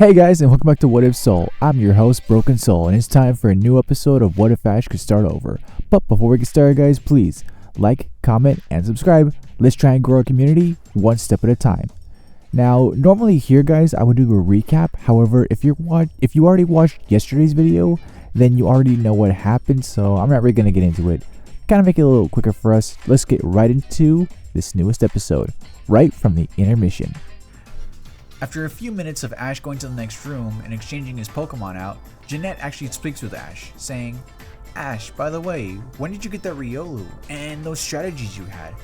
Hey guys, and welcome back to What If Soul. I'm your host, Broken Soul, and it's time for a new episode of What If Ash Could Start Over. But before we get started, guys, please like, comment, and subscribe. Let's try and grow our community one step at a time. Now, normally here, guys, I would do a recap. However, if you already watched yesterday's video, then you already know what happened, so I'm not really going to get into it. Kind of make it a little quicker for us. Let's get right into this newest episode, right from the intermission. After a few minutes of Ash going to the next room and exchanging his Pokemon out, Jeanette actually speaks with Ash, saying, "Ash, by the way, when did you get that Riolu and those strategies you had?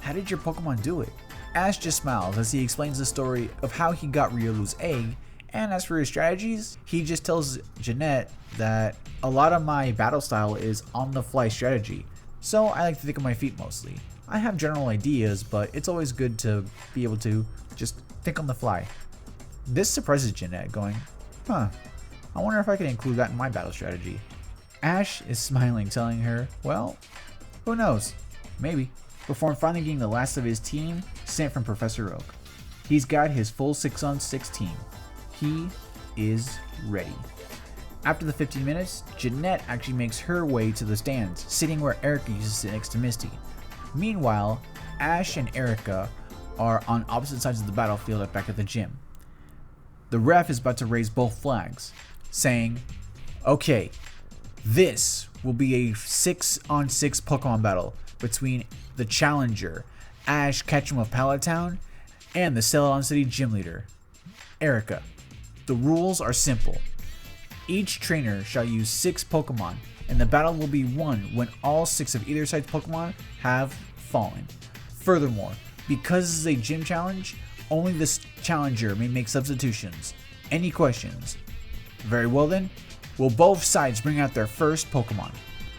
How did your Pokemon do it?" Ash just smiles as he explains the story of how he got Riolu's egg, and as for his strategies, he just tells Jeanette that a lot of my battle style is on-the-fly strategy, so I like to think on my feet mostly. I have general ideas, but it's always good to be able to just think on the fly. This surprises Jeanette, going, I wonder if I can include that in my battle strategy. Ash is smiling, telling her, well, who knows, maybe. Before finally getting the last of his team sent from Professor Oak. He's got his full 6-on-6 team. He is ready. After the 15 minutes, Jeanette actually makes her way to the stands, sitting where Erika used to sit next to Misty. Meanwhile, Ash and Erika are on opposite sides of the battlefield back at the gym. The ref is about to raise both flags, saying, okay, this will be a 6-on-6 Pokemon battle between the challenger, Ash Ketchum of Pallet Town, and the Celadon City gym leader, Erika. The rules are simple. Each trainer shall use 6 Pokemon, and the battle will be won when all 6 of either side's Pokemon have fallen. Furthermore, because this is a gym challenge, only the challenger may make substitutions. Any questions? Very well then, will both sides bring out their first Pokemon?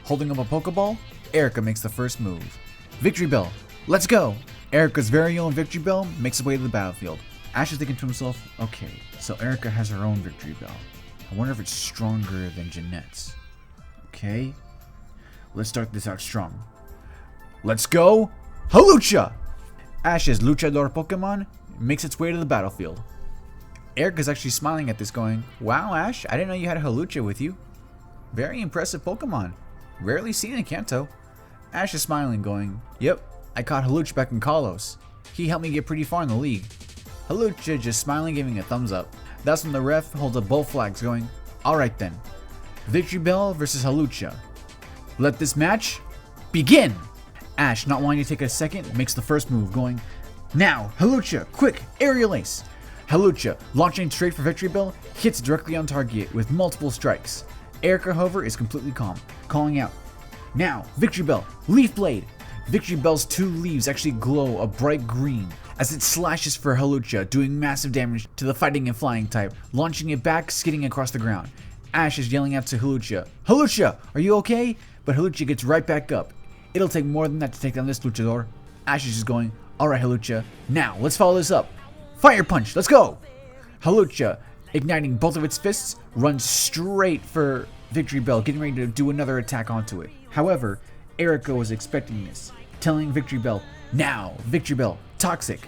Holding up a Pokeball, Erika makes the first move. Victreebel, let's go! Erika's very own Victreebel makes its way to the battlefield. Ash is thinking to himself, okay, so Erika has her own Victreebel. I wonder if it's stronger than Jeanette's. Okay, let's start this out strong. Let's go, Hawlucha! Ash's Luchador Pokemon makes its way to the battlefield. Erika's actually smiling at this, going, wow, Ash, I didn't know you had a Hawlucha with you. Very impressive Pokemon. Rarely seen in Kanto. Ash is smiling, going, yep, I caught Hawlucha back in Kalos. He helped me get pretty far in the league. Hawlucha just smiling, giving a thumbs up. That's when the ref holds up both flags, going, alright then. Victreebel versus Hawlucha. Let this match begin! Ash, not wanting to take a second, makes the first move, going, now, Hawlucha, quick, aerial ace. Hawlucha, launching straight for Victreebel, hits directly on target with multiple strikes. Erika, however, is completely calm, calling out, now, Victreebel, Leaf Blade. Victreebel's 2 leaves actually glow a bright green as it slashes for Hawlucha, doing massive damage to the fighting and flying type, launching it back, skidding across the ground. Ash is yelling out to Hawlucha, Hawlucha, are you okay? But Hawlucha gets right back up. It'll take more than that to take down this Luchador. Ash is just going, alright Hawlucha, now let's follow this up. Fire Punch, let's go! Hawlucha, igniting both of its fists, runs straight for Victreebel, getting ready to do another attack onto it. However, Erika was expecting this, telling Victreebel, now, Victreebel, Toxic.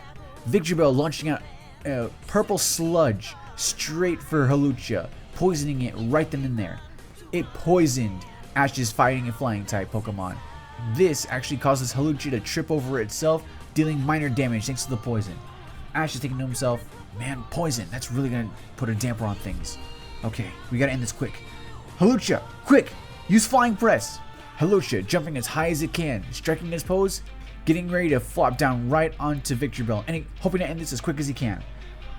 Victreebel launching out a purple sludge straight for Hawlucha, poisoning it right then and there. It poisoned Ash's fighting and flying type Pokemon. This actually causes Hawlucha to trip over itself, dealing minor damage thanks to the poison. Ash is thinking to himself, man, poison, that's really gonna put a damper on things. Okay, we gotta end this quick. Hawlucha, quick, use Flying Press. Hawlucha jumping as high as it can, striking his pose, getting ready to flop down right onto Victreebel, and hoping to end this as quick as he can.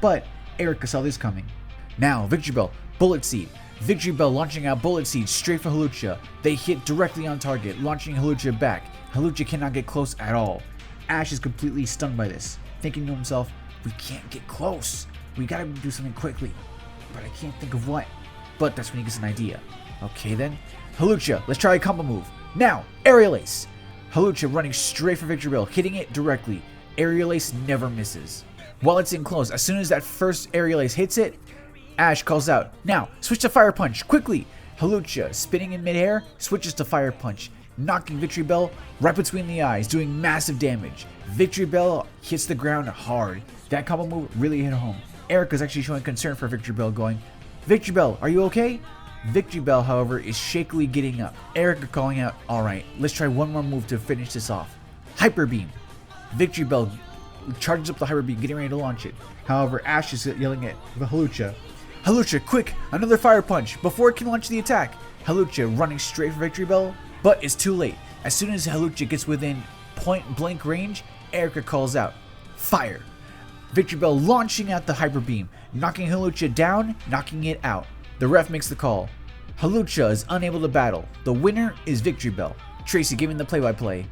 But Erika saw this coming. Now, Victreebel, Bullet Seed. Victreebel launching out Bullet Seed straight for Hawlucha. They hit directly on target, launching Hawlucha back. Hawlucha cannot get close at all. Ash is completely stunned by this, thinking to himself, we can't get close. We gotta do something quickly. But I can't think of what. But that's when he gets an idea. Okay then. Hawlucha, let's try a combo move. Now, Aerial Ace. Hawlucha running straight for Victreebel, hitting it directly. Aerial Ace never misses. While it's in close, as soon as that first Aerial Ace hits it, Ash calls out, now, switch to Fire Punch, quickly! Hawlucha, spinning in midair, switches to Fire Punch, knocking Victreebel right between the eyes, doing massive damage. Victreebel hits the ground hard. That combo move really hit home. Erika's actually showing concern for Victreebel, going, Victreebel, are you okay? Victreebel, however, is shakily getting up. Erika calling out, alright, let's try one more move to finish this off. Hyper Beam. Victreebel charges up the Hyper Beam, getting ready to launch it. However, Ash is yelling at Hawlucha, Hawlucha, quick, another Fire Punch, before it can launch the attack. Hawlucha running straight for Victreebel, but it's too late. As soon as Hawlucha gets within point blank range, Erika calls out, Fire. Victreebel launching out the Hyper Beam, knocking Hawlucha down, knocking it out. The ref makes the call. Hawlucha is unable to battle. The winner is Victreebel. Tracy giving the play-by-play.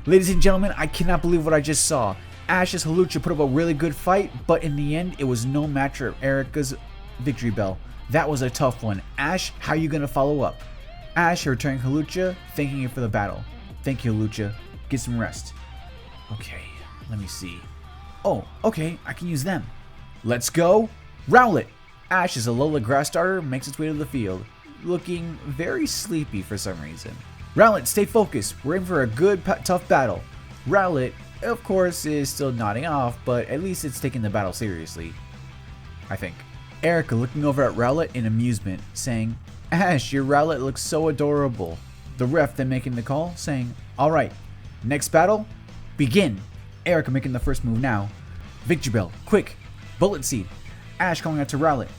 Ladies and gentlemen, I cannot believe what I just saw. Ash's Hawlucha put up a really good fight, but in the end, it was no match for Erika's Victreebel. That was a tough one. Ash, how are you going to follow up? Ash returning Hawlucha, thanking you for the battle. Thank you, Hawlucha. Get some rest. Okay, let me see. Oh, okay, I can use them. Let's go. Rowlet. Ash is a Alola grass starter, makes its way to the field, looking very sleepy for some reason. Rowlet, stay focused. We're in for a good, tough battle. Rowlet, of course, is still nodding off, but at least it's taking the battle seriously, I think. Erika looking over at Rowlet in amusement, saying, Ash, your Rowlet looks so adorable. The ref then making the call, saying, alright, next battle, begin. Erika making the first move now. Victreebel, quick, Bullet Seed. Ash calling out to Rowlet.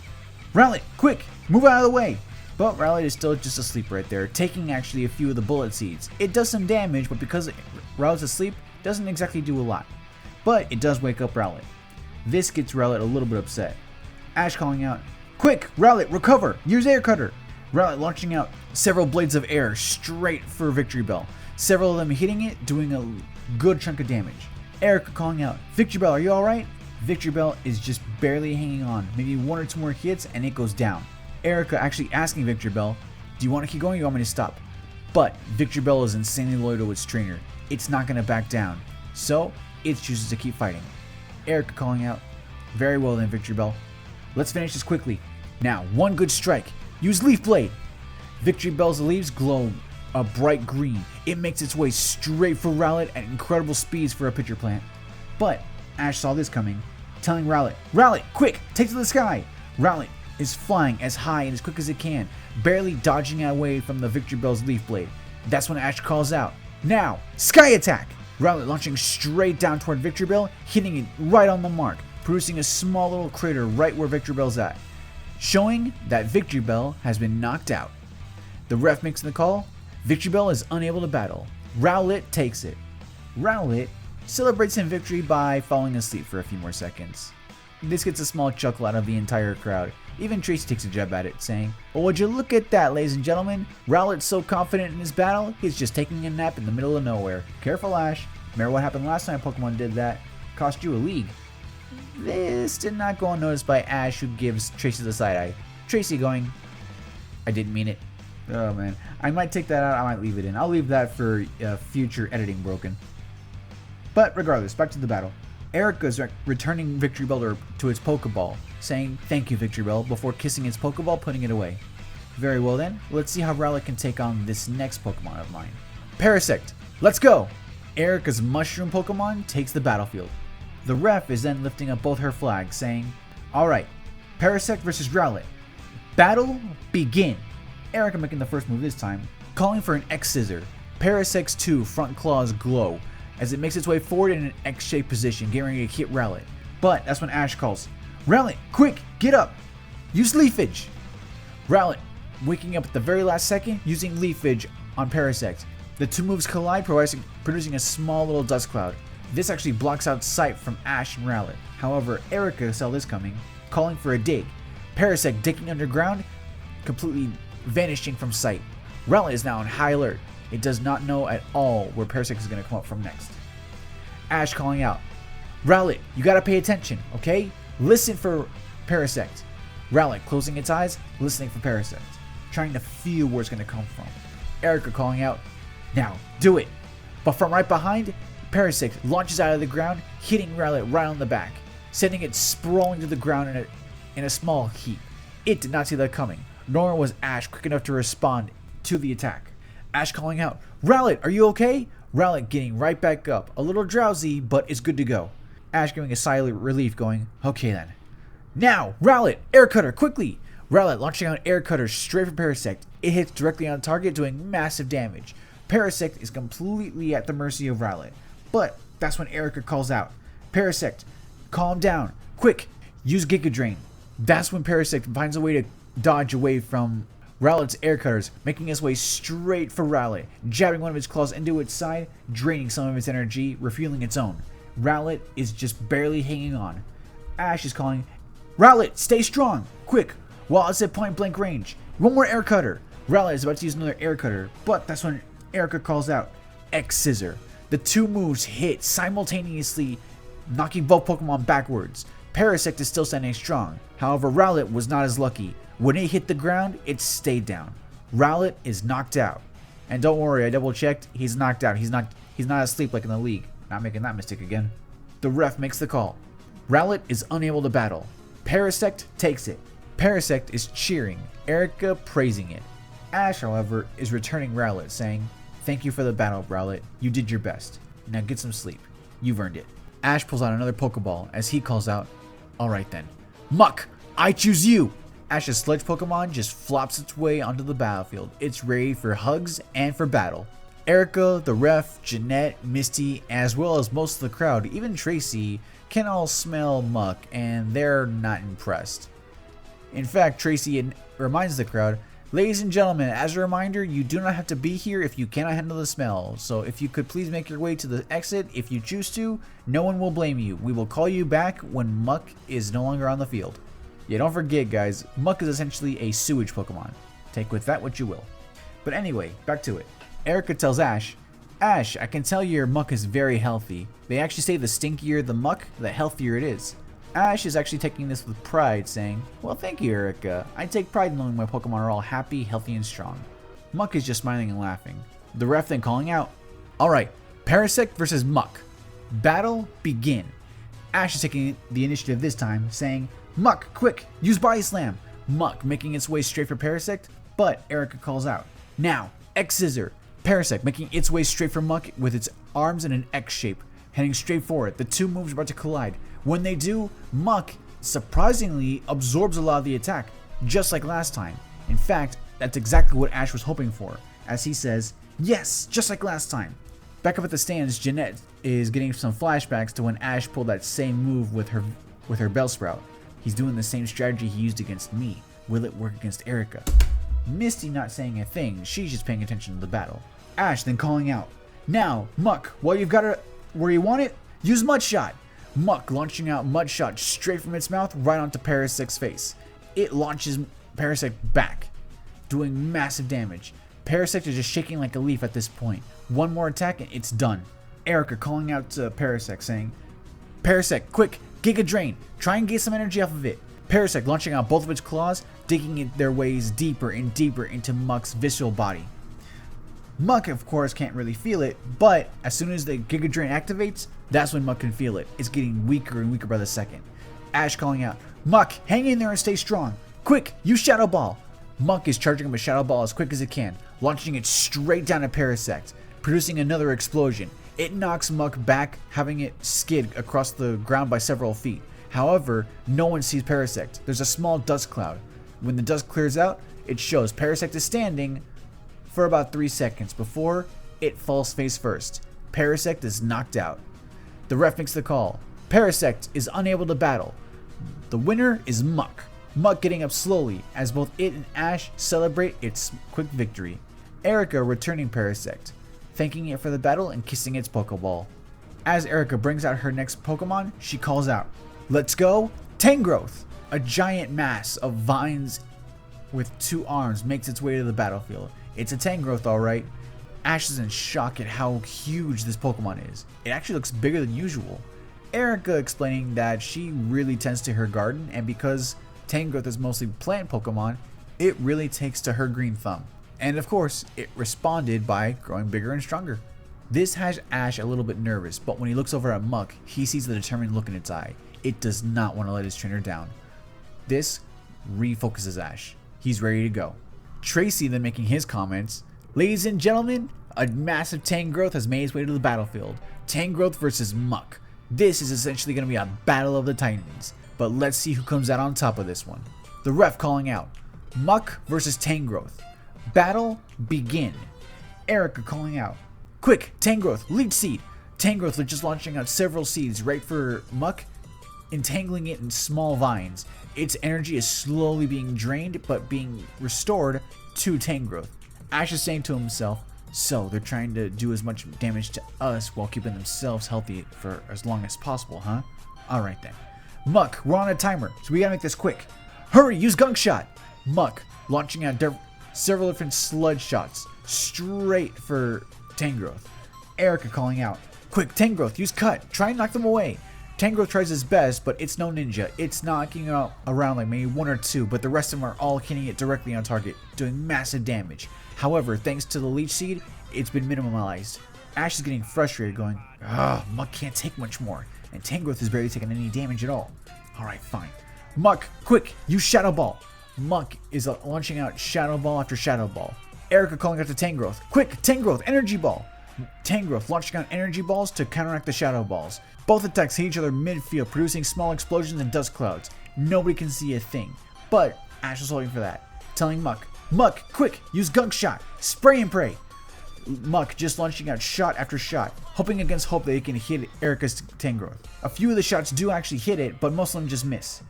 Rowlet, quick, move out of the way. But Rowlet is still just asleep right there, taking actually a few of the Bullet Seeds. It does some damage, but because Rowlet's asleep, doesn't exactly do a lot. But it does wake up Rowlet. This gets Rowlet a little bit upset. Ash calling out, quick, Rowlet, recover, use Air Cutter. Rowlet launching out several blades of air straight for Victreebel. Several of them hitting it, doing a good chunk of damage. Erika calling out, Victreebel, are you alright? Victreebel is just barely hanging on, maybe one or two more hits and it goes down. Erika actually asking Victreebel, do you want to keep going or do you want me to stop? But Victreebel is insanely loyal to its trainer. It's not going to back down, so it chooses to keep fighting. Erika calling out, very well then Victreebel. Let's finish this quickly. Now, one good strike. Use Leaf Blade. Victreebel's leaves glow a bright green. It makes its way straight for Rowlet at incredible speeds for a pitcher plant. But Ash saw this coming, telling Rowlet, Rowlet, quick, take to the sky. Rowlet is flying as high and as quick as it can, barely dodging away from the Victreebel's Leaf Blade. That's when Ash calls out, now, Sky Attack! Rowlet launching straight down toward Victreebel, hitting it right on the mark, producing a small little crater right where Victreebel's at, showing that Victreebel has been knocked out. The ref makes the call. Victreebel is unable to battle. Rowlet takes it. Rowlet celebrates in victory by falling asleep for a few more seconds. This gets a small chuckle out of the entire crowd. Even Tracy takes a jab at it, saying, well, would you look at that, ladies and gentlemen? Rowlet's so confident in his battle, he's just taking a nap in the middle of nowhere. Careful, Ash. Remember what happened last time Pokemon did that? Cost you a league. This did not go unnoticed by Ash, who gives Tracy the side eye. Tracy going, I didn't mean it. Oh man, I might take that out, I might leave it in. I'll leave that for future editing broken. But regardless, back to the battle. Erika's returning Victreebel to its Pokeball, saying thank you Victreebel before kissing its Pokeball, putting it away. Very well then, let's see how Rowlet can take on this next Pokemon of mine. Parasect, let's go! Erika's Mushroom Pokemon takes the battlefield. The ref is then lifting up both her flags, saying, alright, Parasect versus Rowlet. Battle, begin! Erika making the first move this time, calling for an X-Scissor. Parasect's 2 front claws glow as it makes its way forward in an X-shaped position, getting ready to hit Rowlet. But that's when Ash calls, Rowlet, quick, get up! Use Leafage! Rowlet waking up at the very last second, using Leafage on Parasect. The two moves collide, producing a small little dust cloud. This actually blocks out sight from Ash and Rowlet. However, Erika saw this coming, calling for a dig. Parasect digging underground, completely vanishing from sight. Rowlet is now on high alert. It does not know at all where Parasect is going to come up from next. Ash calling out, Rowlet, you gotta pay attention, okay? Listen for Parasect. Rowlet closing its eyes, listening for Parasect, trying to feel where it's going to come from. Erika calling out, now, do it! But from right behind, Parasect launches out of the ground, hitting Rowlet right on the back, sending it sprawling to the ground in a small heap. It did not see that coming, nor was Ash quick enough to respond to the attack. Ash calling out, Rowlet, are you okay? Rowlet getting right back up, a little drowsy, but it's good to go. Ash giving a sigh of relief, going, okay then. Now, Rowlet, Air Cutter, quickly! Rowlet launching out Air Cutter straight for Parasect. It hits directly on target, doing massive damage. Parasect is completely at the mercy of Rowlet. But that's when Erika calls out, Parasect, calm down. Quick, use Giga Drain. That's when Parasect finds a way to dodge away from Rowlet's Air Cutters, making his way straight for Rowlet, jabbing one of its claws into its side, draining some of its energy, refueling its own. Rowlet is just barely hanging on. Ash is calling, Rowlet, stay strong! Quick, while it's at point blank range. One more Air Cutter. Rowlet is about to use another Air Cutter, but that's when Erika calls out, X-Scissor. The two moves hit simultaneously, knocking both Pokemon backwards. Parasect is still standing strong. However, Rowlet was not as lucky. When it hit the ground, it stayed down. Rowlet is knocked out. And don't worry, I double checked. He's knocked out. He's not asleep like in the league. Not making that mistake again. The ref makes the call. Rowlet is unable to battle. Parasect takes it. Parasect is cheering, Erika praising it. Ash, however, is returning Rowlet, saying, Thank you for the battle, Rowlet. You did your best. Now get some sleep. You've earned it. Ash pulls out another Pokeball as he calls out, Alright then. Muck, I choose you! Ash's Sledge Pokemon just flops its way onto the battlefield. It's ready for hugs and for battle. Erika, the ref, Jeanette, Misty, as well as most of the crowd, even Tracy, can all smell Muck, and they're not impressed. In fact, Tracy reminds the crowd, Ladies and gentlemen, as a reminder, you do not have to be here if you cannot handle the smell. So if you could please make your way to the exit if you choose to, no one will blame you. We will call you back when Muck is no longer on the field. Yeah, don't forget guys, Muck is essentially a sewage Pokemon. Take with that what you will. But anyway, back to it. Erika tells Ash, Ash, I can tell your Muck is very healthy. They actually say the stinkier the Muck, the healthier it is. Ash is actually taking this with pride, saying, Well, thank you, Erika. I take pride in knowing my Pokemon are all happy, healthy, and strong. Muck is just smiling and laughing. The ref then calling out, Alright, Parasect versus Muck. Battle begin. Ash is taking the initiative this time, saying, Muck, quick, use Body Slam. Muck making its way straight for Parasect, but Erika calls out, Now, X-Scissor. Parasect making its way straight for Muck with its arms in an X shape, heading straight for it. The two moves are about to collide. When they do, Muck surprisingly absorbs a lot of the attack, just like last time. In fact, that's exactly what Ash was hoping for, as he says, Yes, just like last time. Back up at the stands, Jeanette is getting some flashbacks to when Ash pulled that same move with her Bellsprout. He's doing the same strategy he used against me. Will it work against Erika? Misty not saying a thing, she's just paying attention to the battle. Ash then calling out, Now, Muck, while you've got it where you want it, use Mud Shot. Muck launching out Mud Shot straight from its mouth right onto Parasect's face. It launches Parasect back, doing massive damage. Parasect is just shaking like a leaf at this point. One more attack and it's done. Erika calling out to Parasect saying, Parasect, quick, Giga Drain. Try and get some energy off of it. Parasect launching out both of its claws, digging their ways deeper and deeper into Muck's visceral body. Muck, of course, can't really feel it, but as soon as the Giga Drain activates, that's when Muck can feel it. It's getting weaker and weaker by the second. Ash calling out, Muck, hang in there and stay strong. Quick, use Shadow Ball. Muck is charging up a Shadow Ball as quick as it can, launching it straight down at Parasect, producing another explosion. It knocks Muck back, having it skid across the ground by several feet. However, no one sees Parasect. There's a small dust cloud. When the dust clears out, it shows Parasect is standing for about 3 seconds before it falls face first. Parasect is knocked out. The ref makes the call. Parasect is unable to battle. The winner is Muck. Muck getting up slowly as both it and Ash celebrate its quick victory. Erika returning Parasect, thanking it for the battle and kissing its Pokeball. As Erika brings out her next Pokemon, she calls out, Let's go, Tangrowth! A giant mass of vines with 2 arms makes its way to the battlefield. It's a Tangrowth, alright. Ash is in shock at how huge this Pokemon is. It actually looks bigger than usual. Erika explaining that she really tends to her garden, and because Tangrowth is mostly plant Pokemon, it really takes to her green thumb. And of course, it responded by growing bigger and stronger. This has Ash a little bit nervous, but when he looks over at Muck, he sees the determined look in its eye. It does not want to let his trainer down. This refocuses Ash. He's ready to go. Tracy then making his comments, Ladies and gentlemen, a massive Tangrowth has made its way to the battlefield. Tangrowth versus Muck. This is essentially going to be a battle of the Titans. but let's see who comes out on top of this one. The ref calling out, Muck versus Tangrowth. Battle begin. Erika calling out, quick, Tangrowth, lead seed. Tangrowth was just launching out several seeds right for Muck, entangling it in small vines. Its energy is slowly being drained, but being restored to Tangrowth. Ash is saying to himself, so they're trying to do as much damage to us while keeping themselves healthy for as long as possible, huh? Alright then. Muck, we're on a timer, so we gotta make this quick. Hurry, use Gunk Shot! Muck, launching out several different sludge shots, straight for Tangrowth. Erika calling out, quick, Tangrowth, use Cut, try and knock them away. Tangrowth tries his best, but it's no ninja. It's knocking out around like maybe one or two, but the rest of them are all hitting it directly on target, doing massive damage. However, thanks to the Leech Seed, it's been minimalized. Ash is getting frustrated, going, Muck can't take much more, and Tangrowth is barely taking any damage at all. Alright, fine. Muck, quick, use Shadow Ball. Muck is launching out Shadow Ball after Shadow Ball. Erika calling out to Tangrowth, quick, Tangrowth, Energy Ball. Tangrowth launching out energy balls to counteract the shadow balls. Both attacks hit each other midfield, producing small explosions and dust clouds. Nobody can see a thing, but Ash was holding for that, telling Muck, quick, use Gunk Shot, spray and pray. Muck just launching out shot after shot, hoping against hope that he can hit Erika's Tangrowth. A few of the shots do actually hit it, but most of them just miss.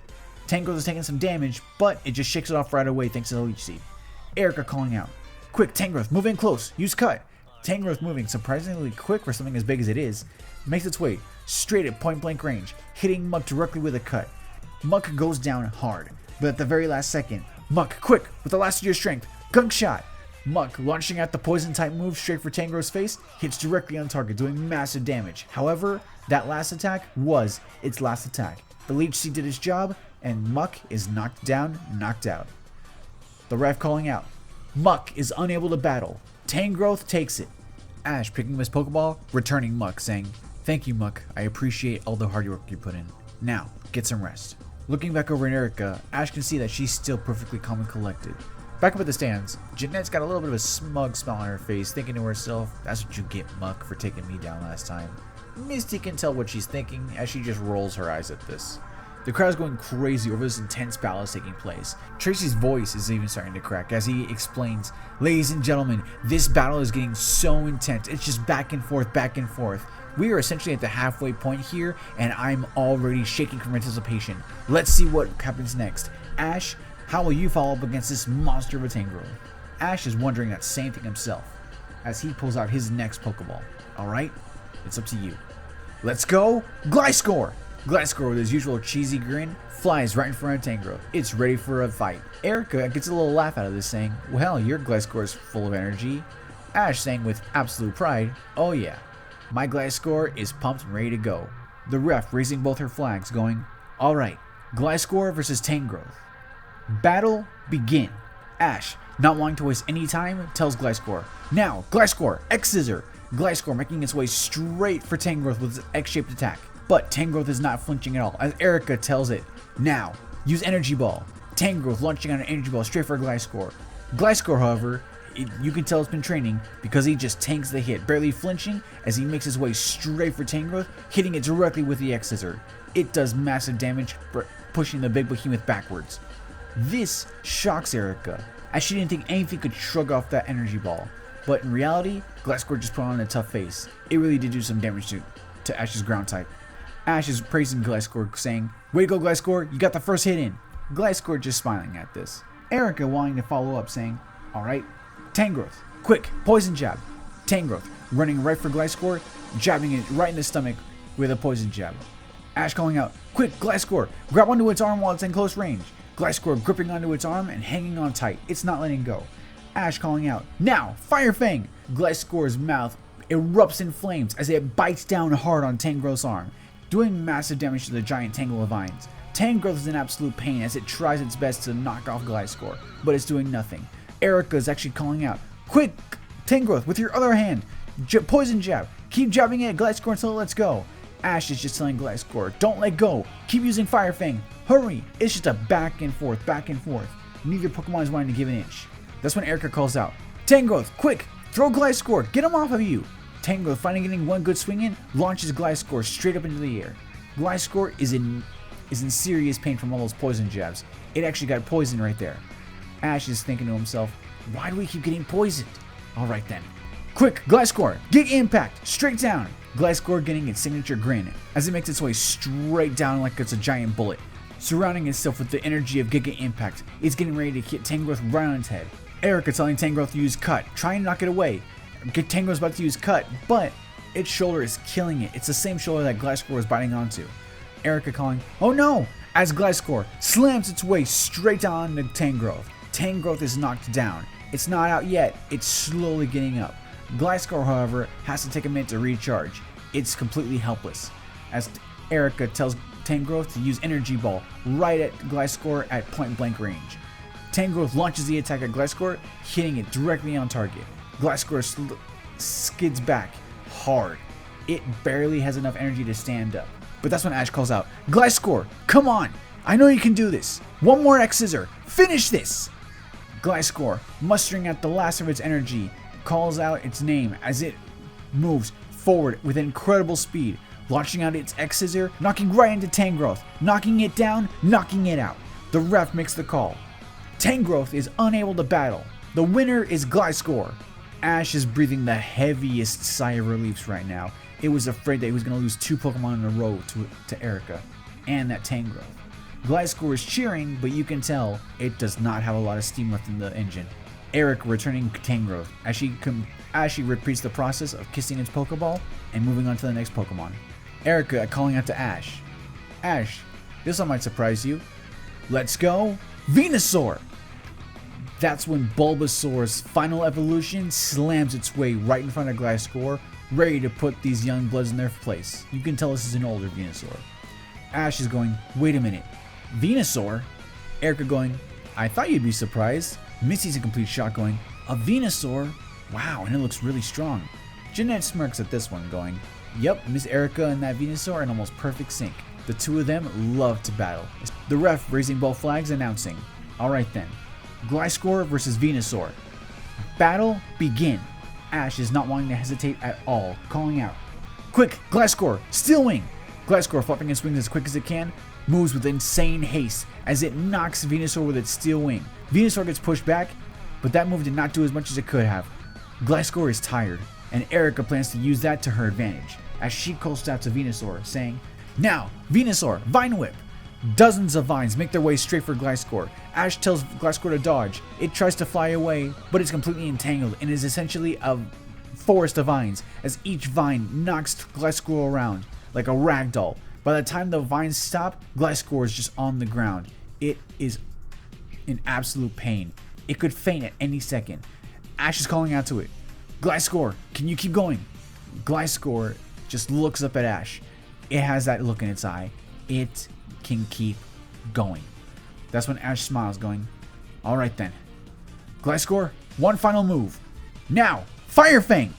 Tangrowth is taking some damage, but it just shakes it off right away thanks to the Leech Seed. Erika calling out, quick, Tangrowth, move in close, use Cut. Tangrowth moving surprisingly quick for something as big as it is, makes its way straight at point blank range, hitting Muck directly with a cut. Muck goes down hard, but at the very last second, Muck, quick, with the last of your strength, Gunk Shot. Muck, launching out the poison type move straight for Tangrowth's face, hits directly on target, doing massive damage. However, that last attack was its last attack. The Leech Seed did its job, and Muck is knocked down, knocked out. The ref calling out, Muck is unable to battle. Tangrowth takes it. Ash picking up his Pokeball, returning Muck, saying, thank you, Muck. I appreciate all the hard work you put in. Now, get some rest. Looking back over at Erika, Ash can see that she's still perfectly calm and collected. Back up at the stands, Jeanette's got a little bit of a smug smile on her face, thinking to herself, that's what you get, Muck, for taking me down last time. Misty can tell what she's thinking as she just rolls her eyes at this. The crowd's going crazy over this intense battle that's taking place. Tracy's voice is even starting to crack as he explains, ladies and gentlemen, this battle is getting so intense. It's just back and forth, back and forth. We are essentially at the halfway point here, and I'm already shaking from anticipation. Let's see what happens next. Ash, how will you follow up against this monster of a Tangrowth? Ash is wondering that same thing himself as he pulls out his next Pokeball. Alright, it's up to you. Let's go, Gliscor! Gliscor, with his usual cheesy grin, flies right in front of Tangrowth. It's ready for a fight. Erika gets a little laugh out of this, saying, well, your Gliscor is full of energy. Ash saying with absolute pride, oh yeah, my Gliscor is pumped and ready to go. The ref raising both her flags, going, alright, Gliscor versus Tangrowth. Battle begin. Ash, not wanting to waste any time, tells Gliscor, now, Gliscor, X-Scissor. Gliscor making its way straight for Tangrowth with its X-shaped attack. But Tangrowth is not flinching at all, as Erika tells it, now, use Energy Ball. Tangrowth launching out an Energy Ball straight for Gliscor. Gliscor, however, you can tell it's been training because he just tanks the hit, barely flinching as he makes his way straight for Tangrowth, hitting it directly with the X-Scissor. It does massive damage, pushing the big behemoth backwards. This shocks Erika, as she didn't think anything could shrug off that Energy Ball. But in reality, Gliscor just put on a tough face. It really did do some damage to Ash's ground type. Ash is praising Gliscor, saying, way to go, Gliscor, you got the first hit in. Gliscor just smiling at this. Erika wanting to follow up, saying, alright, Tangrowth, quick, Poison Jab. Tangrowth running right for Gliscor, jabbing it right in the stomach with a Poison Jab. Ash calling out, quick, Gliscor, grab onto its arm while it's in close range. Gliscor gripping onto its arm and hanging on tight. It's not letting go. Ash calling out, now, Fire Fang! Gliscor's mouth erupts in flames as it bites down hard on Tangrowth's arm, doing massive damage to the giant tangle of vines. Tangrowth is in absolute pain as it tries its best to knock off Gliscor, but it's doing nothing. Erika is actually calling out, quick, Tangrowth, with your other hand, Poison Jab, keep jabbing it at Gliscor until it lets go. Ash is just telling Gliscor, don't let go, keep using Fire Fang, hurry. It's just a back and forth, neither Pokemon is wanting to give an inch. That's when Erika calls out, Tangrowth, quick, throw Gliscor, get him off of you. Tangrowth, finally getting one good swing in, launches Gliscor straight up into the air. Gliscor is in is in serious pain from all those poison jabs. It actually got poisoned right there. Ash is thinking to himself, why do we keep getting poisoned? Alright then. Quick, Gliscor, get impact, straight down. Gliscor getting its signature grin as it makes its way straight down like it's a giant bullet. Surrounding itself with the energy of Giga Impact, it's getting ready to hit Tangrowth right on its head. Erika telling Tangrowth to use Cut, trying to knock it away. Tangrowth's about to use Cut, but its shoulder is killing it. It's the same shoulder that Gliscor was biting onto. Erika calling, oh no! As Gliscor slams its way straight on to Tangrowth. Tangrowth is knocked down. It's not out yet, it's slowly getting up. Gliscor, however, has to take a minute to recharge. It's completely helpless. As Erika tells Tangrowth to use Energy Ball right at Gliscor at point blank range. Tangrowth launches the attack at Gliscor, hitting it directly on target. Gliscor skids back hard. It barely has enough energy to stand up. But that's when Ash calls out, Gliscor, come on! I know you can do this! One more X-Scissor! Finish this! Gliscor, mustering at the last of its energy, calls out its name as it moves forward with incredible speed, launching out its X-Scissor, knocking right into Tangrowth, knocking it down, knocking it out. The ref makes the call. Tangrowth is unable to battle. The winner is Gliscor. Ash is breathing the heaviest sigh of relief right now. It was afraid that he was going to lose 2 Pokemon in a row to Erika and that Tangrowth. Gliscor is cheering, but you can tell it does not have a lot of steam left in the engine. Erika returning Tangrowth as she repeats the process of kissing its Pokeball and moving on to the next Pokemon. Erika calling out to Ash. Ash, this one might surprise you. Let's go, Venusaur! That's when Bulbasaur's final evolution slams its way right in front of Gliscor, ready to put these young bloods in their place. You can tell this is an older Venusaur. Ash is going, wait a minute, Venusaur? Erika going, I thought you'd be surprised. Missy's in complete shock going, a Venusaur? Wow, and it looks really strong. Jeanette smirks at this one going, yep, Miss Erika and that Venusaur are in almost perfect sync. The two of them love to battle. The ref raising both flags announcing, alright then, Gliscor versus Venusaur. Battle begin. Ash is not wanting to hesitate at all, calling out, quick, Gliscor, Steel Wing! Gliscor, flapping its wings as quick as it can, moves with insane haste as it knocks Venusaur with its Steel Wing. Venusaur gets pushed back, but that move did not do as much as it could have. Gliscor is tired, and Erika plans to use that to her advantage, as she calls out to Venusaur, saying, now, Venusaur, Vine Whip! Dozens of vines make their way straight for Gliscor. Ash tells Gliscor to dodge. It tries to fly away, but it's completely entangled and is essentially a forest of vines, as each vine knocks Gliscor around like a rag doll. By the time the vines stop, Gliscor is just on the ground. It is in absolute pain. It could faint at any second. Ash is calling out to it, Gliscor, can you keep going? Gliscor just looks up at Ash. It has that look in its eye. It can keep going. That's when Ash smiles going, alright then. Gliscor, one final move. Now, Fire Fang!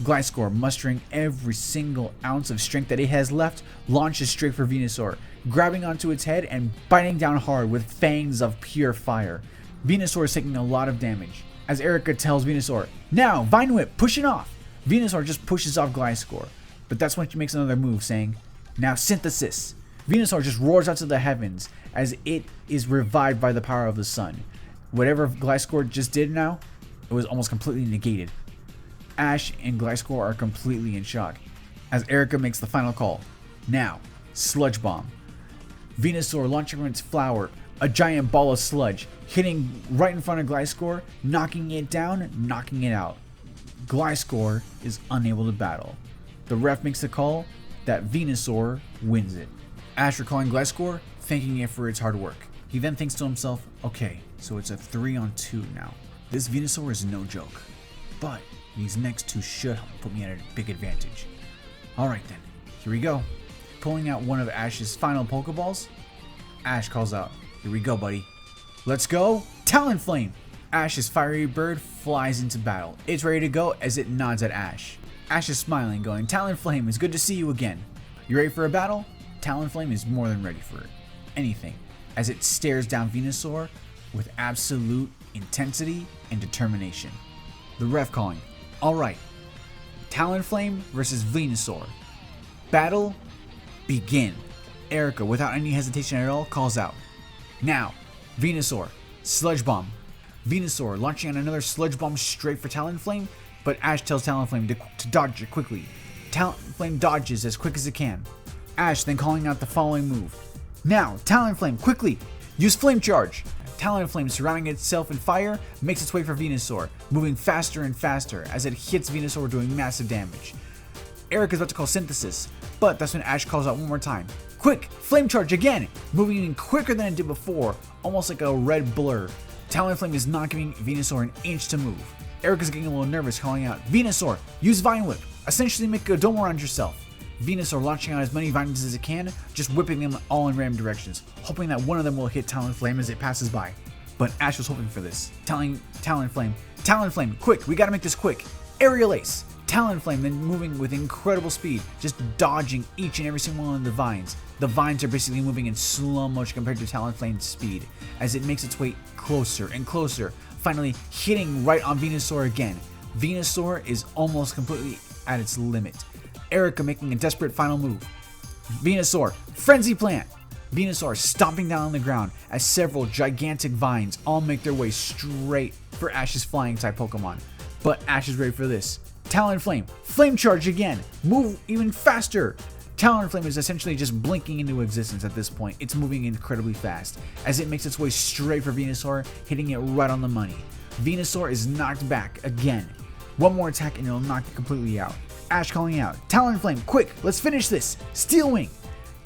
Gliscor, mustering every single ounce of strength that it has left, launches straight for Venusaur, grabbing onto its head and biting down hard with fangs of pure fire. Venusaur is taking a lot of damage. As Erika tells Venusaur, now, Vine Whip, push it off! Venusaur just pushes off Gliscor, but that's when she makes another move saying, now Synthesis! Venusaur just roars out to the heavens as it is revived by the power of the sun. Whatever Gliscor just did now, it was almost completely negated. Ash and Gliscor are completely in shock as Erika makes the final call. Now, Sludge Bomb. Venusaur launching from its flower, a giant ball of sludge, hitting right in front of Gliscor, knocking it down, knocking it out. Gliscor is unable to battle. The ref makes the call that Venusaur wins it. Ash recalling Gliscor, thanking it for its hard work. He then thinks to himself, okay, so it's a 3-on-2 now. This Venusaur is no joke, but these next two should put me at a big advantage. Alright then, here we go. Pulling out one of Ash's final Pokeballs, Ash calls out, here we go buddy. Let's go, Talonflame! Ash's fiery bird flies into battle. It's ready to go as it nods at Ash. Ash is smiling, going, Talonflame, it's good to see you again. You ready for a battle? Talonflame is more than ready for anything, as it stares down Venusaur with absolute intensity and determination. The ref calling, alright, Talonflame versus Venusaur. Battle begin. Erika, without any hesitation at all, calls out. Now, Venusaur, Sludge Bomb. Venusaur launching out another Sludge Bomb straight for Talonflame, but Ash tells Talonflame to dodge it quickly. Talonflame dodges as quick as it can. Ash then calling out the following move. Now, Talonflame, quickly, use Flame Charge. Talonflame, surrounding itself in fire, makes its way for Venusaur, moving faster and faster as it hits Venusaur, doing massive damage. Erika's about to call Synthesis, but that's when Ash calls out one more time. Quick, Flame Charge again, moving even quicker than it did before, almost like a red blur. Talonflame is not giving Venusaur an inch to move. Erika's getting a little nervous, calling out, Venusaur, use Vine Whip, essentially make a dome around yourself. Venusaur launching out as many vines as it can, just whipping them all in random directions, hoping that one of them will hit Talonflame as it passes by. But Ash was hoping for this, telling Talonflame, quick, we gotta make this quick. Aerial Ace. Talonflame then moving with incredible speed, just dodging each and every single one of the vines. The vines are basically moving in slow motion compared to Talonflame's speed, as it makes its way closer and closer, finally hitting right on Venusaur again. Venusaur is almost completely at its limit. Erika making a desperate final move. Venusaur, Frenzy Plant! Venusaur stomping down on the ground as several gigantic vines all make their way straight for Ash's flying type Pokemon. But Ash is ready for this. Talonflame, Flame Charge again! Move even faster! Talonflame is essentially just blinking into existence at this point. It's moving incredibly fast as it makes its way straight for Venusaur, hitting it right on the money. Venusaur is knocked back again. One more attack and it'll knock it completely out. Ash calling out, Talonflame, quick, let's finish this! Steel Wing!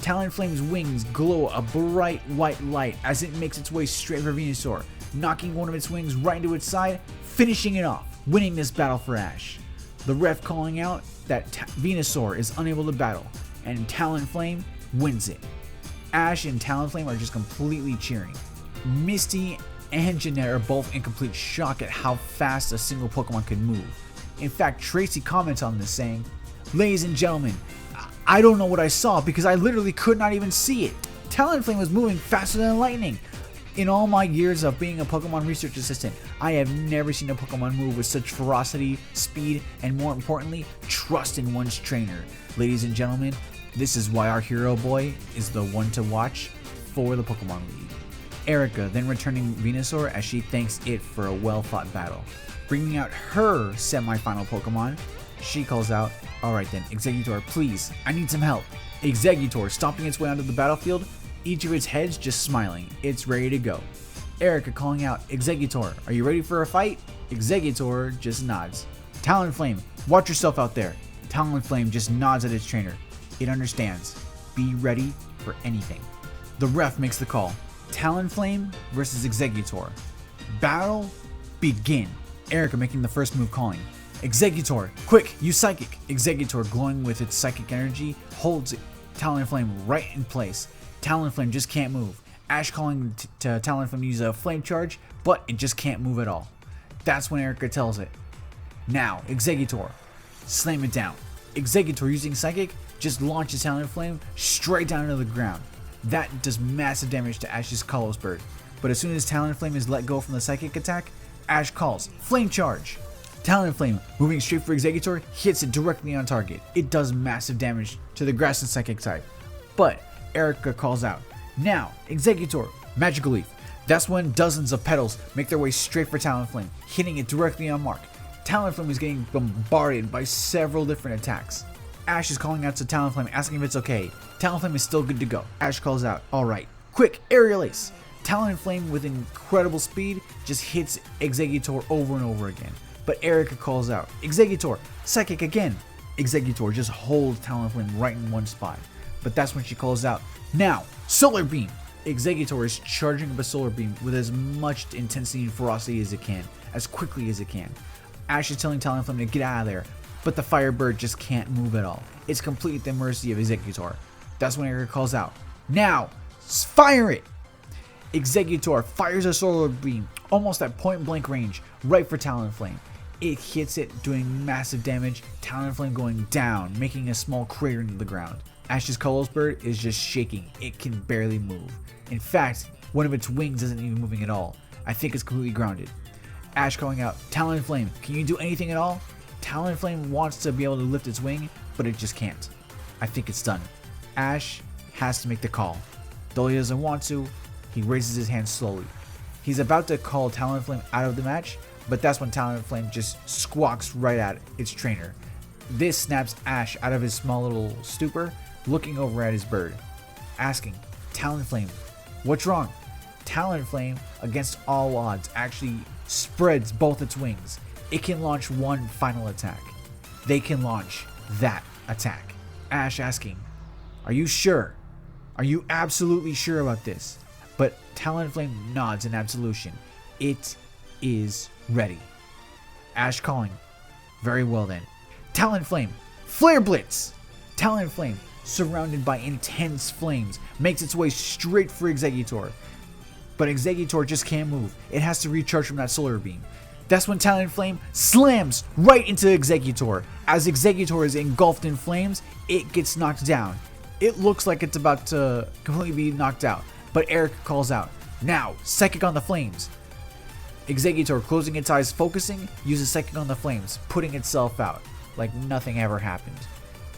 Talonflame's wings glow a bright white light as it makes its way straight for Venusaur, knocking one of its wings right into its side, finishing it off, winning this battle for Ash. The ref calling out that Venusaur is unable to battle, and Talonflame wins it. Ash and Talonflame are just completely cheering. Misty and Jeanette are both in complete shock at how fast a single Pokemon could move. In fact, Tracy comments on this saying, Ladies and gentlemen, I don't know what I saw because I literally could not even see it. Talonflame was moving faster than lightning. In all my years of being a Pokemon research assistant, I have never seen a Pokemon move with such ferocity, speed, and more importantly, trust in one's trainer. Ladies and gentlemen, this is why our hero boy is the one to watch for the Pokemon League. Erika then returning Venusaur as she thanks it for a well-fought battle. Bringing out her semi-final Pokemon, she calls out, Alright then, Exeggutor, please, I need some help. Exeggutor stomping its way onto the battlefield, each of its heads just smiling. It's ready to go. Erika calling out, Exeggutor, are you ready for a fight? Exeggutor just nods. Talonflame, watch yourself out there. Talonflame just nods at its trainer. It understands. Be ready for anything. The ref makes the call. Talonflame versus Exeggutor. Battle begin. Erika making the first move, calling. Exeggutor, quick, use Psychic. Exeggutor, glowing with its psychic energy, holds Talonflame right in place. Talonflame just can't move. Ash calling to Talonflame to use a Flame Charge, but it just can't move at all. That's when Erika tells it. Now, Exeggutor, slam it down. Exeggutor using Psychic just launches Talonflame straight down into the ground. That does massive damage to Ash's Kalos Bird, but as soon as Talonflame is let go from the Psychic attack, Ash calls, Flame Charge! Talonflame, moving straight for Exeggutor, hits it directly on target. It does massive damage to the Grass and Psychic type, but Erika calls out, Now, Exeggutor, Magical Leaf. That's when dozens of petals make their way straight for Talonflame, hitting it directly on mark. Talonflame is getting bombarded by several different attacks. Ash is calling out to Talonflame, asking if it's okay. Talonflame is still good to go. Ash calls out, Alright, quick, Aerial Ace. Talonflame with incredible speed just hits Exeggutor over and over again. But Erika calls out, Exeggutor, Psychic again. Exeggutor just holds Talonflame right in one spot. But that's when she calls out, Now, Solar Beam. Exeggutor is charging up a Solar Beam with as much intensity and ferocity as it can, as quickly as it can. Ash is telling Talonflame to get out of there, but the Firebird just can't move at all. It's completely at the mercy of Exeggutor. That's when Erika calls out, Now, fire it! Exeggutor fires a Solar Beam, almost at point blank range, right for Talonflame. It hits it, doing massive damage, Talonflame going down, making a small crater into the ground. Ash's Kalos Bird is just shaking, it can barely move. In fact, one of its wings isn't even moving at all. I think it's completely grounded. Ash calling out, Talonflame, can you do anything at all? Talonflame wants to be able to lift its wing, but it just can't. I think it's done. Ash has to make the call. Though he doesn't want to, he raises his hand slowly. He's about to call Talonflame out of the match, but that's when Talonflame just squawks right at its trainer. This snaps Ash out of his small little stupor, looking over at his bird, asking, Talonflame, what's wrong? Talonflame, against all odds, actually spreads both its wings. It can launch one final attack. They can launch that attack. Ash asking, are you sure? Are you absolutely sure about this? But Talonflame nods in absolution. It is ready. Ash calling, very well then. Talonflame, Flare Blitz! Talonflame, surrounded by intense flames, makes its way straight for Exeggutor. But Exeggutor just can't move. It has to recharge from that solar beam. That's when Talonflame slams right into Exeggutor. As Exeggutor is engulfed in flames, it gets knocked down. It looks like it's about to completely be knocked out, but Erika calls out, now, Psychic on the Flames. Exeggutor, closing its eyes, focusing, uses Psychic on the Flames, putting itself out like nothing ever happened.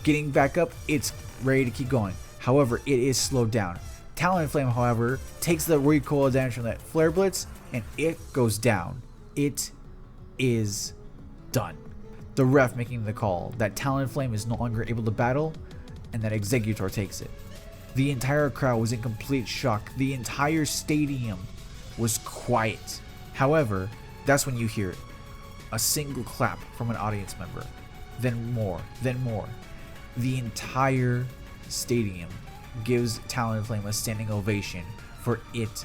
Getting back up, it's ready to keep going. However, it is slowed down. Talonflame, however, takes the recoil damage from that Flare Blitz, and it goes down. It is done. The ref making the call that Talonflame is no longer able to battle, and that Exeggutor takes it. The entire crowd was in complete shock. The entire stadium was quiet. However, that's when you hear it. A single clap from an audience member. Then more, then more. The entire stadium gives Talonflame a standing ovation for it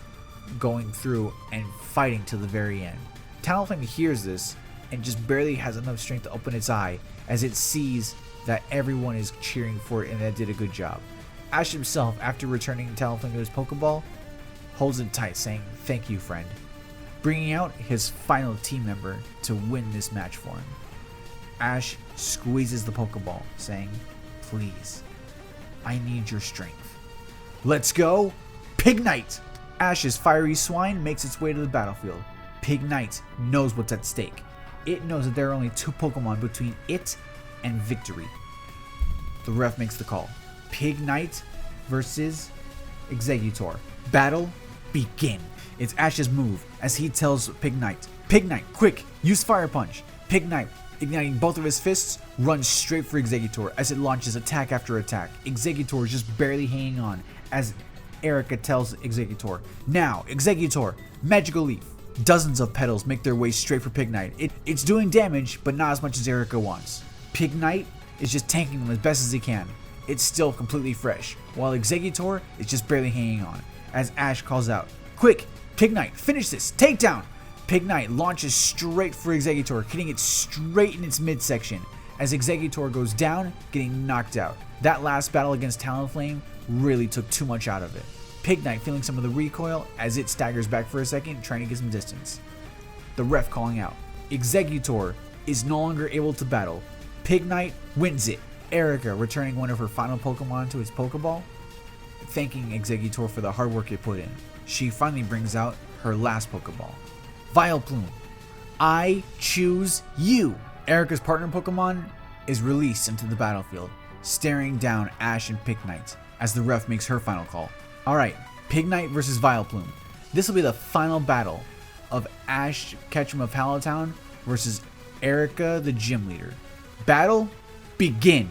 going through and fighting to the very end. Talonflame hears this and just barely has enough strength to open its eye as it sees that everyone is cheering for it and that it did a good job. Ash himself, after returning Talonflame to his Pokeball, holds it tight, saying, thank you, friend, bringing out his final team member to win this match for him. Ash squeezes the Pokeball, saying, please, I need your strength. Let's go, Pignite! Ash's fiery swine makes its way to the battlefield. Pignite knows what's at stake. It knows that there are only two Pokemon between it and victory. The ref makes the call. Pignite versus Exeggutor. Battle begin. It's Ash's move as he tells Pignite, Pignite, quick, use Fire Punch. Pignite, igniting both of his fists, runs straight for Exeggutor as it launches attack after attack. Exeggutor is just barely hanging on as Erika tells Exeggutor, now, Exeggutor, Magical Leaf. Dozens of petals make their way straight for Pignite. It's doing damage, but not as much as Erika wants. Pignite is just tanking them as best as he can. It's still completely fresh, while Exeggutor is just barely hanging on, as Ash calls out, quick, Pignite, finish this, takedown! Pignite launches straight for Exeggutor, hitting it straight in its midsection, as Exeggutor goes down, getting knocked out. That last battle against Talonflame really took too much out of it. Pignite feeling some of the recoil as it staggers back for a second, trying to get some distance. The ref calling out, Exeggutor is no longer able to battle. Pignite wins it. Erika returning one of her final Pokemon to its Pokeball, thanking Exeggutor for the hard work it put in. She finally brings out her last Pokeball. Vileplume, I choose you. Erika's partner Pokemon is released into the battlefield, staring down Ash and Pignite as the ref makes her final call. Alright, Pignite versus Vileplume. This will be the final battle of Ash Ketchum of Hallowtown versus Erika, the gym leader. Battle, begin.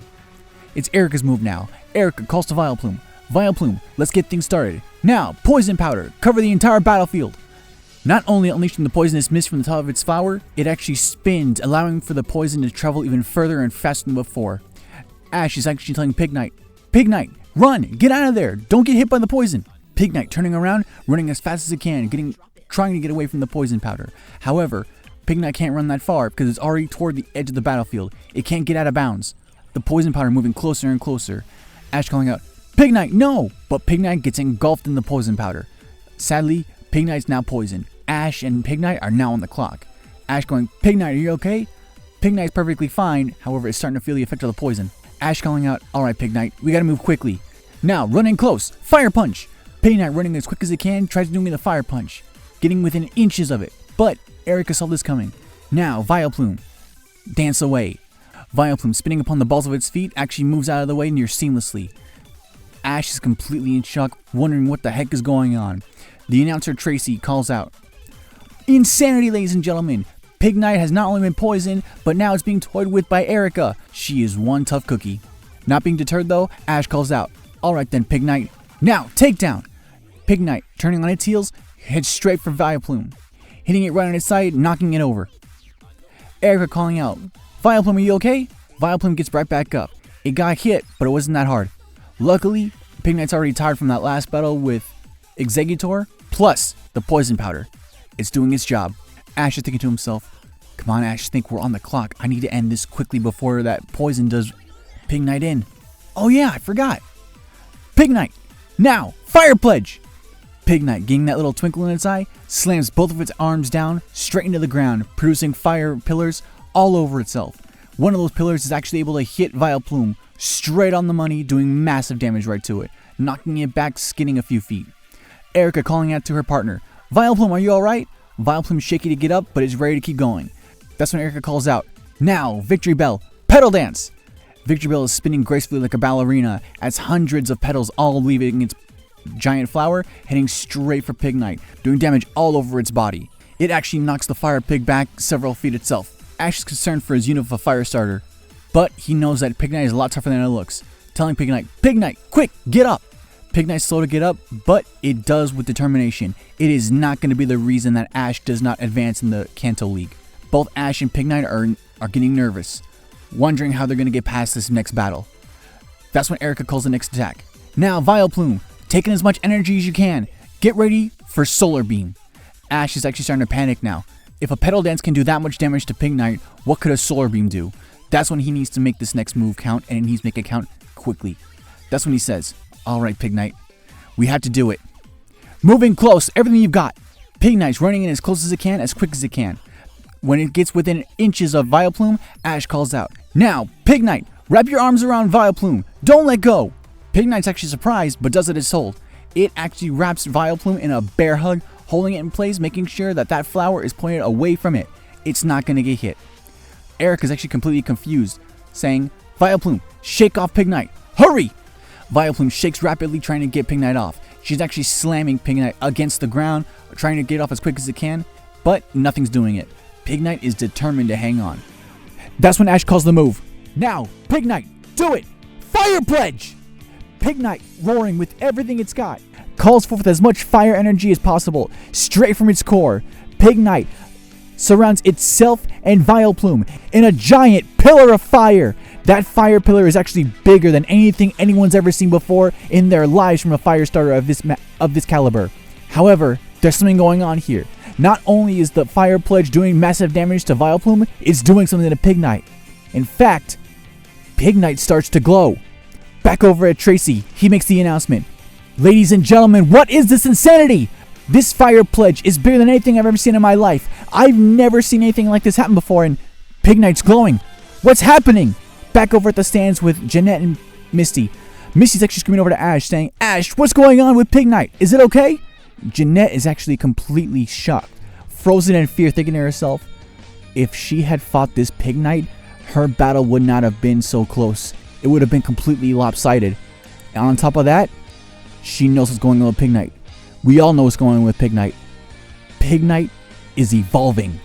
It's Erika's move now. Erika calls to Vileplume. Vileplume, let's get things started. Now, Poison Powder, cover the entire battlefield. Not only unleashing the poisonous mist from the top of its flower, it actually spins, allowing for the poison to travel even further and faster than before. Ash is actually telling Pignite, Pignite, run, get out of there, don't get hit by the poison. Pignite turning around, running as fast as it can, trying to get away from the poison powder. However, Pignite can't run that far because it's already toward the edge of the battlefield. It can't get out of bounds. The poison powder moving closer and closer. Ash calling out, Pignite, no! But Pignite gets engulfed in the poison powder. Sadly, Pignite's now poisoned. Ash and Pignite are now on the clock. Ash going, Pignite, are you okay? Pignite's perfectly fine, however, it's starting to feel the effect of the poison. Ash calling out, alright Pignite, we gotta move quickly. Now, running close, Fire Punch! Pignite running as quick as it can, tries to do me the Fire Punch, getting within inches of it. But Erika saw this coming. Now, Vileplume, dance away. Vileplume, spinning upon the balls of its feet, actually moves out of the way near seamlessly. Ash is completely in shock, wondering what the heck is going on. The announcer Tracy calls out, "Insanity, ladies and gentlemen! Pignite has not only been poisoned, but now it's being toyed with by Erika. She is one tough cookie." Not being deterred though, Ash calls out, "Alright then, Pignite. Now, takedown!" Pignite, turning on its heels, heads straight for Vileplume, hitting it right on its side, knocking it over. Erika calling out, "Vileplume, are you okay?" Vileplume gets right back up. It got hit, but it wasn't that hard. Luckily, Pignite's already tired from that last battle with Exeggutor, plus the poison powder. It's doing its job. Ash is thinking to himself, "Come on, Ash, think we're on the clock. I need to end this quickly before that poison does Pignite in. Oh yeah, I forgot. Pignite, now, Fire Pledge!" Pignite, getting that little twinkle in its eye, slams both of its arms down straight into the ground, producing fire pillars all over itself. One of those pillars is actually able to hit Vileplume straight on the money, doing massive damage right to it, knocking it back, skidding a few feet. Erika calling out to her partner, "Vileplume, are you alright?" Vileplume's shaky to get up, but is ready to keep going. That's when Erika calls out, "Now, Victreebel, Petal Dance!" Victreebel is spinning gracefully like a ballerina as hundreds of petals all leaving its giant flower, heading straight for Pignite, doing damage all over its body. It actually knocks the fire pig back several feet itself. Ash is concerned for his unit of a fire starter, but he knows that Pignite is a lot tougher than it looks, telling Pignite, "Pignite, quick, get up!" Pignite's slow to get up, but it does with determination. It is not going to be the reason that Ash does not advance in the Kanto League. Both Ash and Pignite are getting nervous, wondering how they're going to get past this next battle. That's when Erika calls the next attack. "Now, Vileplume, take in as much energy as you can. Get ready for Solar Beam." Ash is actually starting to panic now. If a Petal Dance can do that much damage to Pignite, what could a Solar Beam do? That's when he needs to make this next move count, and he needs to make it count quickly. That's when he says, "Alright, Pignite, we have to do it. Moving close, everything you've got." Pignite's running in as close as it can, as quick as it can. When it gets within inches of Vileplume, Ash calls out, "Now, Pignite, wrap your arms around Vileplume. Don't let go." Pignite's actually surprised, but does it as told. It actually wraps Vileplume in a bear hug, holding it in place, making sure that that flower is pointed away from it. It's not going to get hit. Erika's actually completely confused, saying, "Vileplume, shake off Pignite. Hurry!" Vileplume shakes rapidly, trying to get Pignite off. She's actually slamming Pignite against the ground, trying to get off as quick as it can, but nothing's doing it. Pignite is determined to hang on. That's when Ash calls the move. "Now, Pignite, do it! Fire Pledge!" Pignite, roaring with everything it's got, calls forth as much fire energy as possible, straight from its core. Pignite surrounds itself and Vileplume in a giant pillar of fire. That fire pillar is actually bigger than anything anyone's ever seen before in their lives from a fire starter of this caliber. However, there's something going on here. Not only is the Fire Pledge doing massive damage to Vileplume, it's doing something to Pignite. In fact, Pignite starts to glow. Back over at Tracy, he makes the announcement. "Ladies and gentlemen, what is this insanity? This Fire Pledge is bigger than anything I've ever seen in my life. I've never seen anything like this happen before, and Pignite's glowing. What's happening?" Back over at the stands with Jeanette and Misty. Misty's actually screaming over to Ash, saying, "Ash, what's going on with Pignite? Is it okay?" Jeanette is actually completely shocked, frozen in fear, thinking to herself, if she had fought this Pignite, her battle would not have been so close. It would have been completely lopsided. And on top of that, she knows what's going on with Pignite. We all know what's going on with Pignite. Pignite is evolving.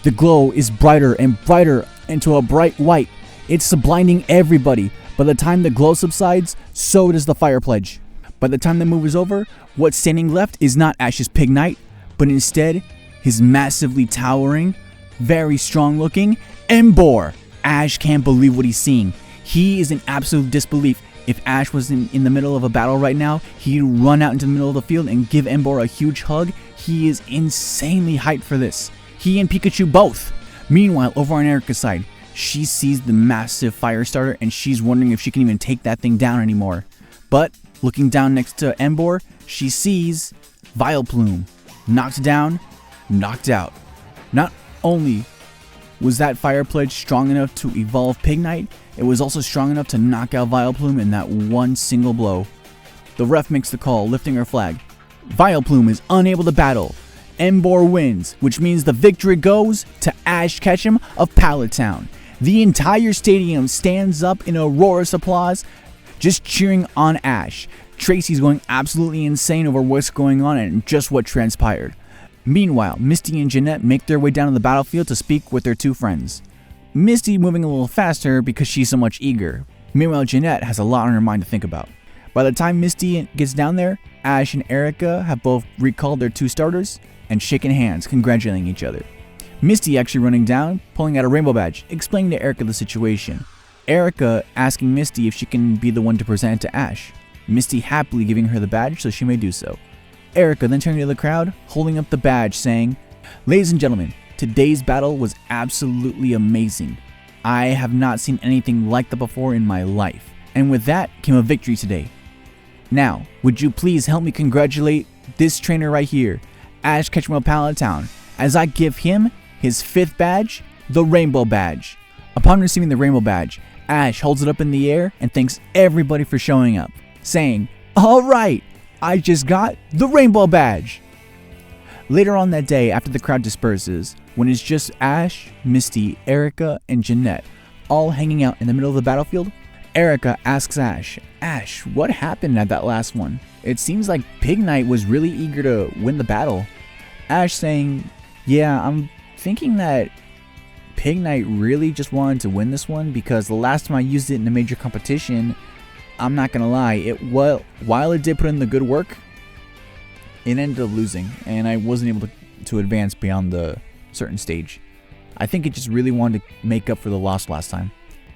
The glow is brighter and brighter into a bright white. It's blinding everybody. By the time the glow subsides, so does the Fire Pledge. By the time the move is over, what's standing left is not Ash's Pignite, but instead his massively towering, very strong looking Emboar. Ash can't believe what he's seeing. He is in absolute disbelief. If Ash was in the middle of a battle right now, he'd run out into the middle of the field and give Emboar a huge hug. He is insanely hyped for this. He and Pikachu both. Meanwhile, over on Erika's side, she sees the massive fire starter and she's wondering if she can even take that thing down anymore. But looking down next to Emboar, she sees Vileplume. Knocked down, knocked out. Not only was that Fire Pledge strong enough to evolve Pignite, it was also strong enough to knock out Vileplume in that one single blow. The ref makes the call, lifting her flag. Vileplume is unable to battle. Emboar wins, which means the victory goes to Ash Ketchum of Pallet Town. The entire stadium stands up in a roar of applause, just cheering on Ash. Tracy's going absolutely insane over what's going on and just what transpired. Meanwhile, Misty and Jeanette make their way down to the battlefield to speak with their two friends. Misty moving a little faster because she's so much eager. Meanwhile, Jeanette has a lot on her mind to think about. By the time Misty gets down there, Ash and Erika have both recalled their two starters and shaken hands, congratulating each other. Misty actually running down, pulling out a rainbow badge, explaining to Erika the situation. Erika asking Misty if she can be the one to present it to Ash. Misty happily giving her the badge so she may do so. Erika then turning to the crowd, holding up the badge saying, "Ladies and gentlemen, today's battle was absolutely amazing. I have not seen anything like that before in my life. And with that came a victory today. Now, would you please help me congratulate this trainer right here, Ash Ketchum Palatown, as I give him his 5th badge, the Rainbow Badge." Upon receiving the Rainbow Badge, Ash holds it up in the air and thanks everybody for showing up, saying, "Alright, I just got the Rainbow Badge." Later on that day, after the crowd disperses, when it's just Ash, Misty, Erika, and Jeanette all hanging out in the middle of the battlefield, Erika asks Ash, "Ash, what happened at that last one? It seems like Pignite was really eager to win the battle." Ash saying, "Yeah, I'm thinking that Pignite really just wanted to win this one because the last time I used it in a major competition, I'm not gonna lie, while it did put in the good work, it ended up losing, and I wasn't able to advance beyond the certain stage. I think it just really wanted to make up for the loss last time."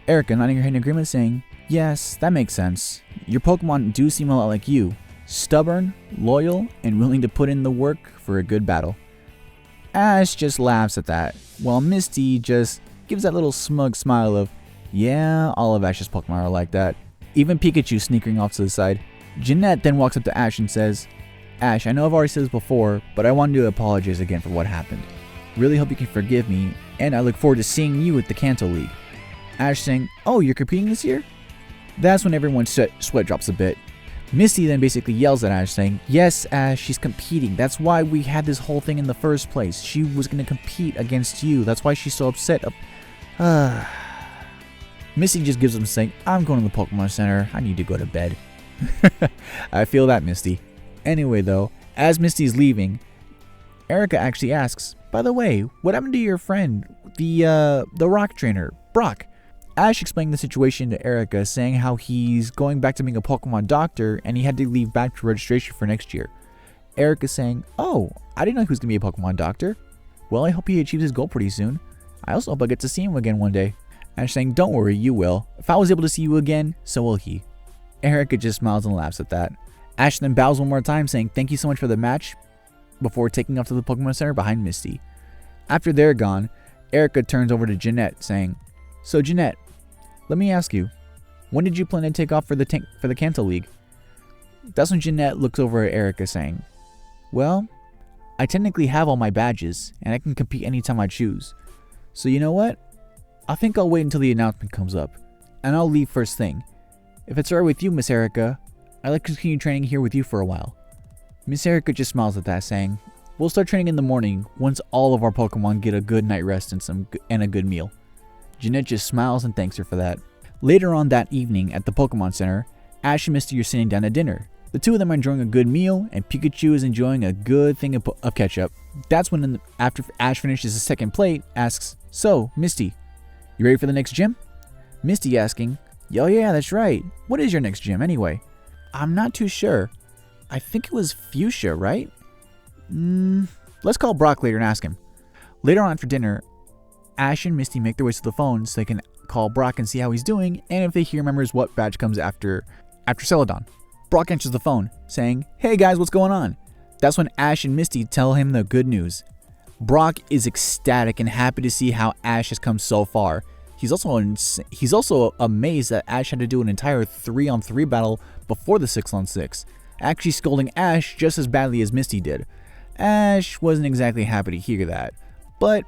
Erika nodding her head in agreement saying, "Yes, that makes sense. Your Pokemon do seem a lot like you. Stubborn, loyal, and willing to put in the work for a good battle." Ash just laughs at that, while Misty just gives that little smug smile of, "Yeah, all of Ash's Pokemon are like that." Even Pikachu sneaking off to the side. Jeanette then walks up to Ash and says, "Ash, I know I've already said this before, but I wanted to apologize again for what happened. Really hope you can forgive me, and I look forward to seeing you at the Kanto League." Ash saying, "Oh, you're competing this year?" That's when everyone's sweat drops a bit. Misty then basically yells at Ash saying, "Yes, Ash, she's competing. That's why we had this whole thing in the first place. She was going to compete against you. That's why she's so upset." Misty just gives him saying, "I'm going to the Pokemon Center. I need to go to bed." I feel that, Misty. Anyway though, as Misty's leaving, Erika actually asks, "By the way, what happened to your friend, the rock trainer, Brock?" Ash explained the situation to Erika, saying how he's going back to being a Pokemon doctor and he had to leave back for registration for next year. Erika saying, "Oh, I didn't know he was going to be a Pokemon doctor. Well, I hope he achieves his goal pretty soon. I also hope I get to see him again one day." Ash saying, "Don't worry, you will. If I was able to see you again, so will he." Erika just smiles and laughs at that. Ash then bows one more time saying thank you so much for the match before taking off to the Pokemon Center behind Misty. After they're gone, Erika turns over to Jeanette saying, "So Jeanette, let me ask you, when did you plan to take off for the Kanto League?" That's when Jeanette looks over at Erika saying, "Well, I technically have all my badges and I can compete anytime I choose. So you know what? I think I'll wait until the announcement comes up and I'll leave first thing. If it's alright with you, Miss Erika, I'd like to continue training here with you for a while." Miss Erika just smiles at that saying, "We'll start training in the morning once all of our Pokemon get a good night rest and a good meal." Jeanette just smiles and thanks her for that. Later on that evening at the Pokemon Center, Ash and Misty are sitting down at dinner. The two of them are enjoying a good meal, and Pikachu is enjoying a good thing of ketchup. That's when, after Ash finishes his second plate, asks, "So, Misty, you ready for the next gym?" Misty asking, "Oh yeah, that's right. What is your next gym anyway?" "I'm not too sure. I think it was Fuchsia, right?" Let's call Brock later and ask him." Later on after dinner, Ash and Misty make their way to the phone so they can call Brock and see how he's doing and if he remembers what badge comes after Celadon. Brock answers the phone saying, "Hey guys, what's going on?" That's when Ash and Misty tell him the good news. Brock is ecstatic and happy to see how Ash has come so far. He's also amazed that Ash had to do an entire 3-on-3 battle before the 6-on-6, actually scolding Ash just as badly as Misty did. Ash wasn't exactly happy to hear that, but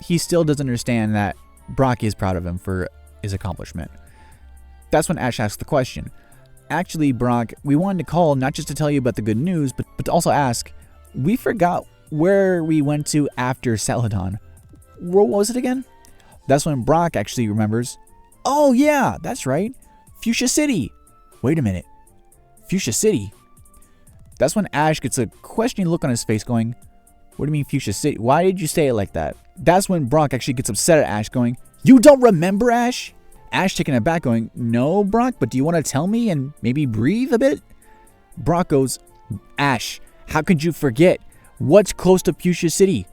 he still doesn't understand that Brock is proud of him for his accomplishment. That's when Ash asks the question, "Actually, Brock, we wanted to call not just to tell you about the good news, but to also ask, we forgot where we went to after Celadon. What was it again?" That's when Brock actually remembers, "Oh yeah, that's right, Fuchsia City. Wait a minute. Fuchsia City? That's when Ash gets a questioning look on his face going, what do you mean Fuchsia City? Why did you say it like that? That's when Brock actually gets upset at Ash going, you don't remember, Ash? Ash taken aback going, no, Brock, but do you want to tell me and maybe breathe a bit? Brock goes, Ash, how could you forget? What's close to Fuchsia City?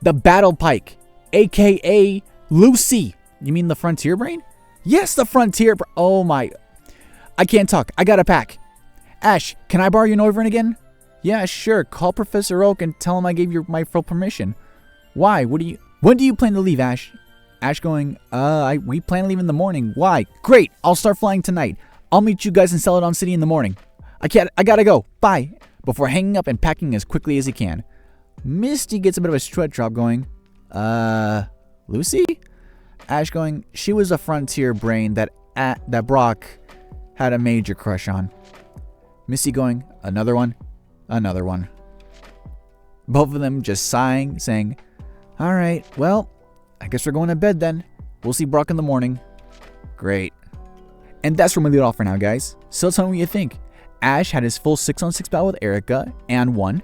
The Battle Pike, aka Lucy. You mean the Frontier Brain? Yes, the Frontier Brain. Oh my. I can't talk. I gotta pack. Ash, can I borrow your Noivern again? Yeah, sure. Call Professor Oak and tell him I gave you my full permission. Why? When do you plan to leave, Ash? Ash going, we plan to leave in the morning. Why? Great. I'll start flying tonight. I'll meet you guys in Celadon City in the morning. I gotta go. Bye. Before hanging up and packing as quickly as he can. Misty gets a bit of a sweat drop going, Lucy? Ash going, she was a Frontier Brain that Brock had a major crush on. Misty going, another one? Another one. Both of them just sighing, saying, all right, well, I guess we're going to bed then. We'll see Brock in the morning. Great. And that's where we leave it off for now, guys. So tell me what you think. Ash had his full 6-on-6 battle with Erika and won.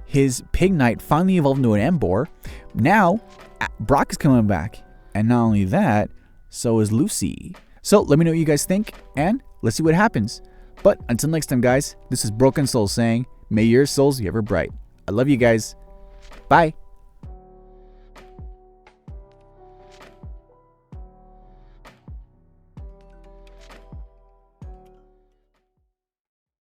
His Pignite finally evolved into an Emboar. Now, Brock is coming back. And not only that, so is Lucy. So let me know what you guys think, and let's see what happens. But until next time, guys, this is Broken Soul saying, may your souls be ever bright. I love you guys. Bye.